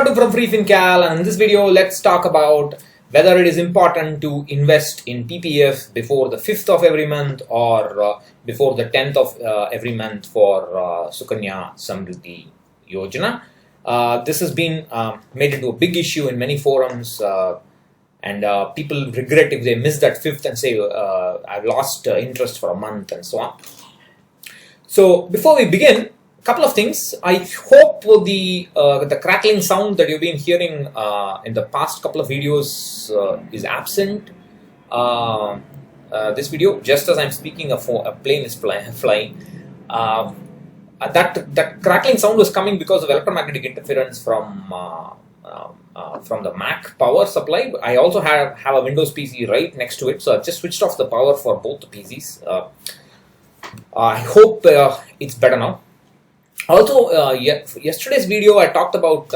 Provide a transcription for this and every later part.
Madhu from FreeFinCal, and in this video let's talk about whether it is important to invest in PPF before the 5th of every month or before the 10th of every month for Sukanya Samriddhi Yojana. This has been made into a big issue in many forums, and people regret if they miss that 5th and say I've lost interest for a month and so on. So before we begin, a couple of things. I hope the crackling sound that you've been hearing in the past couple of videos is absent. This video, just as I'm speaking, a plane is flying. That crackling sound was coming because of electromagnetic interference from the Mac power supply. I also have a Windows PC right next to it, so I've just switched off the power for both the PCs. I hope it's better now. Also, yesterday's video I talked about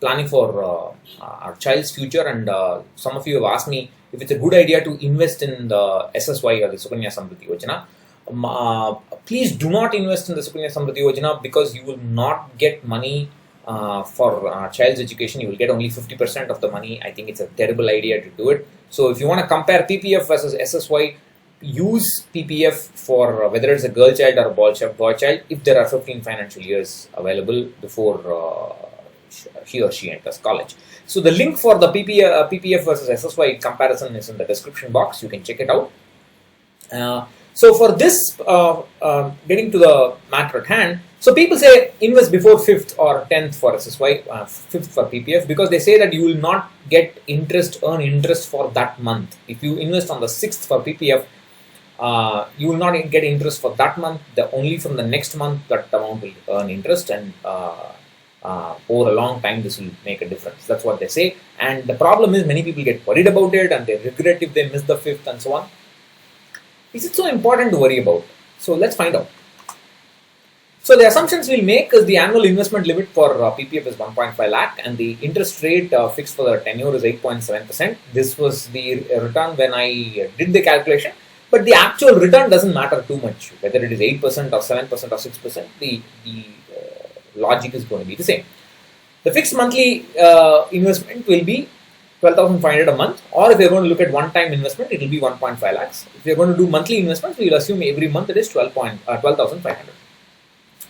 planning for our child's future, and some of you have asked me if it's a good idea to invest in the SSY or the Sukanya Samriddhi Yojana. Please do not invest in the Sukanya Samriddhi Yojana because you will not get money for child's education. You will get only 50% of the money. I think it's a terrible idea to do it. So if you want to compare PPF versus SSY, use PPF for whether it's a girl child or a boy child if there are 15 financial years available before he or she enters college. So the link for the PPF versus SSY comparison is in the description box. You can check it out. So for this, getting to the matter at hand, so people say invest before 5th or 10th for SSY, 5th for PPF, because they say that you will not get earn interest for that month. If you invest on the 6th for PPF, you will not get interest for that month. Only from the next month that amount will earn interest, and over a long time this will make a difference. That's what they say. And the problem is many people get worried about it and they regret if they miss the 5th and so on. Is it so important to worry about? So let's find out. So the assumptions we'll make is the annual investment limit for PPF is 1.5 lakh and the interest rate fixed for the tenure is 8.7%. This was the return when I did the calculation. But the actual return doesn't matter too much, whether it is 8% or 7% or 6%, the logic is going to be the same. The fixed monthly investment will be 12,500 a month, or if you're going to look at one-time investment, it will be 1.5 lakhs. If you're going to do monthly investments, we will assume every month it is 12,500.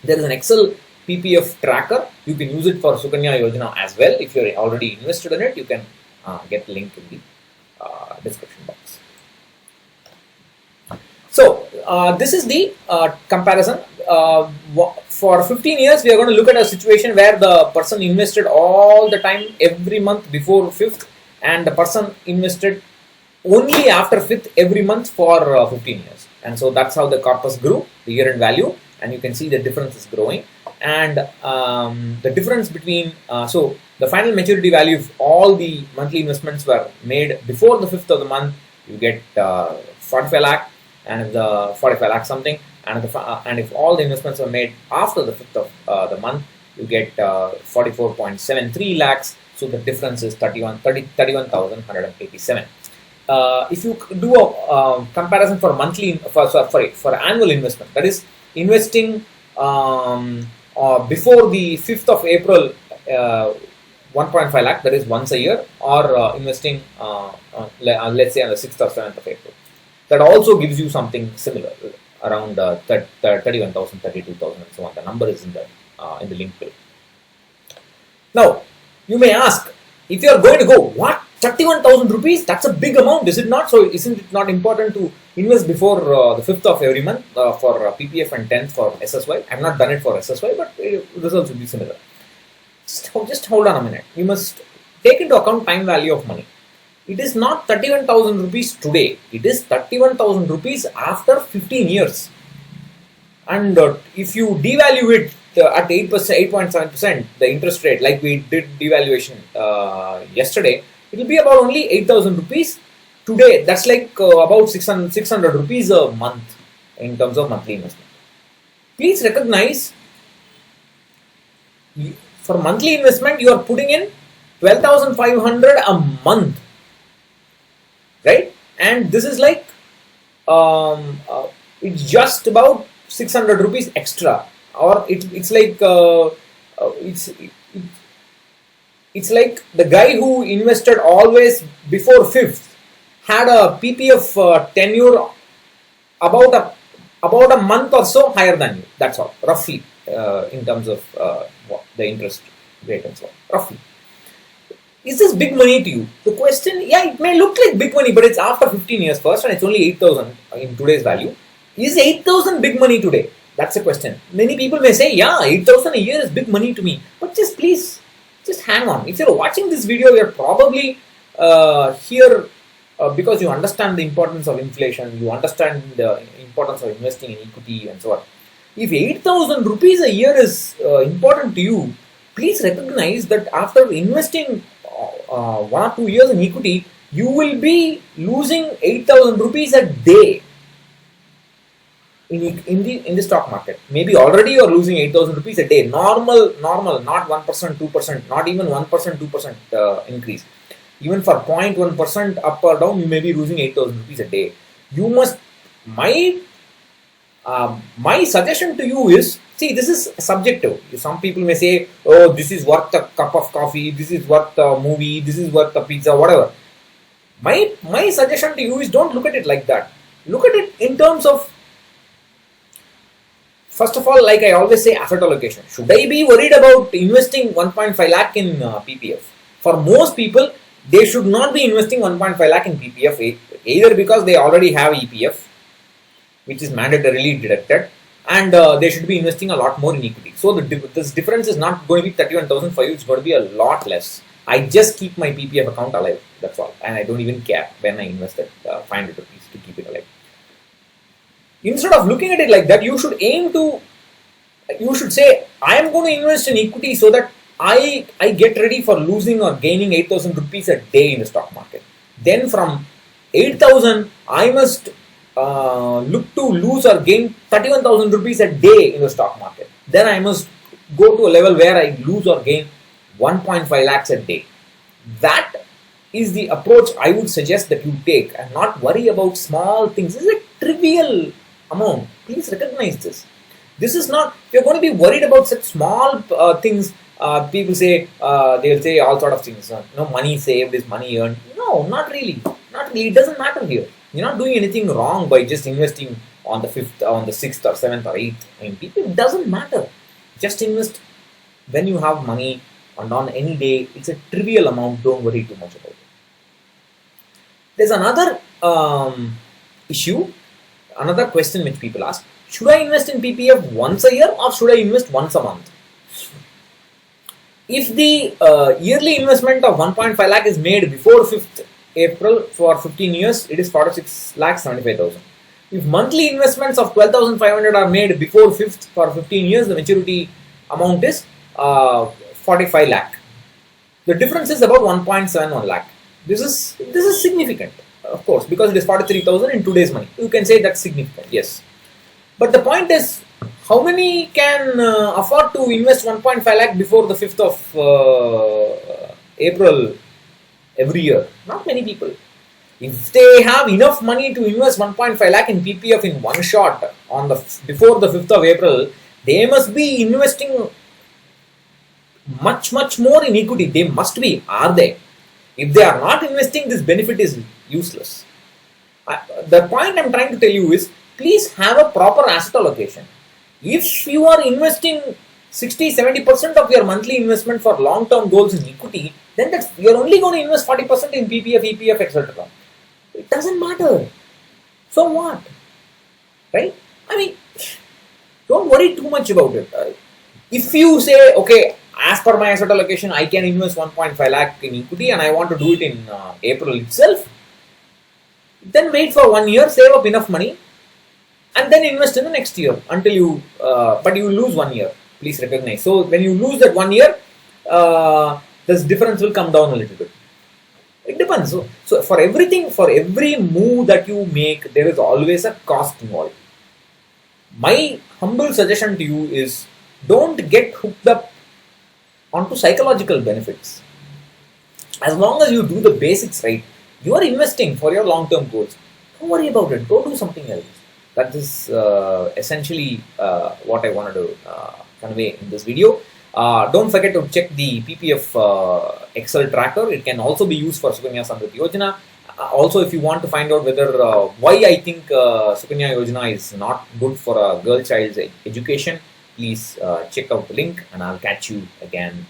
There is an Excel PPF tracker. You can use it for Sukanya Yojana as well. If you're already invested in it, you can get the link in the description box. So this is the comparison. For 15 years, we are going to look at a situation where the person invested all the time every month before 5th, and the person invested only after 5th every month for 15 years. And so that's how the corpus grew, the year-end value, and you can see the difference is growing. And the difference between, so the final maturity value of all the monthly investments were made before the 5th of the month, you get 45 lakh. And the 45 lakh something, and if all the investments are made after the 5th of the month, you get 44.73 lakhs. So the difference is 31,187. If you do a comparison for for annual investment, that is investing before the 5th of April, 1.5 lakh, that is once a year, or investing let's say on the 6th or 7th of April. That also gives you something similar, around 31,000, 32,000 and so on. The number is in the link below. Now, you may ask, if you are going to go, what, 31,000 rupees? That's a big amount, is it not? So isn't it not important to invest before the 5th of every month for PPF and 10th for SSY? I have not done it for SSY, but results will be similar. Just hold on a minute. You must take into account time value of money. It is not 31,000 rupees today. It is 31,000 rupees after 15 years. And if you devalue it at 8.7%, the interest rate, like we did devaluation yesterday, it will be about only 8,000 rupees today. That's like about 600 rupees a month in terms of monthly investment. Please recognize, for monthly investment, you are putting in 12,500 a month. Right? And this is like, it's just about 600 rupees extra, or it's like, it's like the guy who invested always before fifth had a PPF tenure about a month or so higher than you. That's all, roughly, in terms of the interest rate and so on, roughly. Is this big money to you? The question, yeah, it may look like big money, but it's after 15 years first, and it's only 8,000 in today's value. Is 8,000 big money today? That's the question. Many people may say, yeah, 8,000 a year is big money to me. But just please, just hang on. If you're watching this video, you're probably here because you understand the importance of inflation, you understand the importance of investing in equity and so on. If 8,000 rupees a year is important to you, please recognize that after investing 1 or 2 years in equity, you will be losing 8,000 rupees a day in the stock market. Maybe already you are losing 8,000 rupees a day. Normal, not 1%, 2%, not even 1%, 2% increase. Even for 0.1% up or down, you may be losing 8,000 rupees a day. You must, my suggestion to you is, see, this is subjective. Some people may say, oh, this is worth a cup of coffee, this is worth a movie, this is worth a pizza, whatever. My suggestion to you is, don't look at it like that. Look at it in terms of, first of all, like I always say, asset allocation. Should I be worried about investing 1.5 lakh in PPF? For most people, they should not be investing 1.5 lakh in PPF, either because they already have EPF, which is mandatorily deducted, and they should be investing a lot more in equity. So this difference is not going to be 31,000 for you, it's going to be a lot less. I just keep my PPF account alive, that's all, and I don't even care when I invested 500 rupees to keep it alive. Instead of looking at it like that, you should say, I am going to invest in equity so that I get ready for losing or gaining 8,000 rupees a day in the stock market. Then from 8,000, I must look to lose or gain 31,000 rupees a day in the stock market. Then I must go to a level where I lose or gain 1.5 lakhs a day. That is the approach I would suggest that you take, and not worry about small things. This is a trivial amount. Please recognize this. This is not, if you're going to be worried about such small things, people say, they'll say all sort of things. Money saved is money earned. No, not really. Not really. It doesn't matter here. You're not doing anything wrong by just investing on the 5th, on the 6th or 7th or 8th. I mean, people, it doesn't matter. Just invest when you have money, and on any day. It's a trivial amount. Don't worry too much about it. There's another issue, another question which people ask. Should I invest in PPF once a year or should I invest once a month? If the yearly investment of 1.5 lakh is made before 5th April for 15 years, it is 46 lakh 75,000. If monthly investments of 12,500 are made before 5th for 15 years, the maturity amount is 45 lakh. The difference is about 1.71 lakh. This is significant, of course, because it is 43,000 in today's money. You can say that's significant, yes. But the point is, how many can afford to invest 1.5 lakh before the 5th of April every year? Not many people. If they have enough money to invest 1.5 lakh in PPF in one shot on before the 5th of April, they must be investing much more in equity. They must be, are they? If they are not investing, this benefit is useless. The point I'm trying to tell you is, please have a proper asset allocation. If you are investing 60-70% of your monthly investment for long-term goals in equity, then you're only going to invest 40% in PPF, EPF, etc. It doesn't matter. So what? Right? I mean, don't worry too much about it. If you say, okay, as per my asset allocation, I can invest 1.5 lakh in equity and I want to do it in April itself, then wait for 1 year, save up enough money, and then invest in the next year until you, but you lose 1 year. Please recognize. So when you lose that 1 year, this difference will come down a little bit. It depends. So for everything, for every move that you make, there is always a cost involved. My humble suggestion to you is, don't get hooked up onto psychological benefits. As long as you do the basics right, you are investing for your long-term goals. Don't worry about it. Go do something else. That is essentially what I wanted to convey in this video. Don't forget to check the PPF Excel tracker. It can also be used for Sukanya Samriddhi Yojana. Also, if you want to find out whether why I think Sukanya Yojana is not good for a girl child's education, please check out the link, and I'll catch you again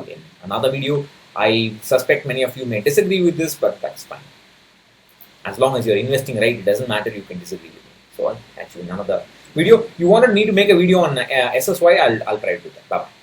in another video. I suspect many of you may disagree with this, but that's fine. As long as you're investing right, it doesn't matter, you can disagree with me. So I'll catch you in another video. You wanted me to make a video on SSY, I'll try to do that. Bye-bye.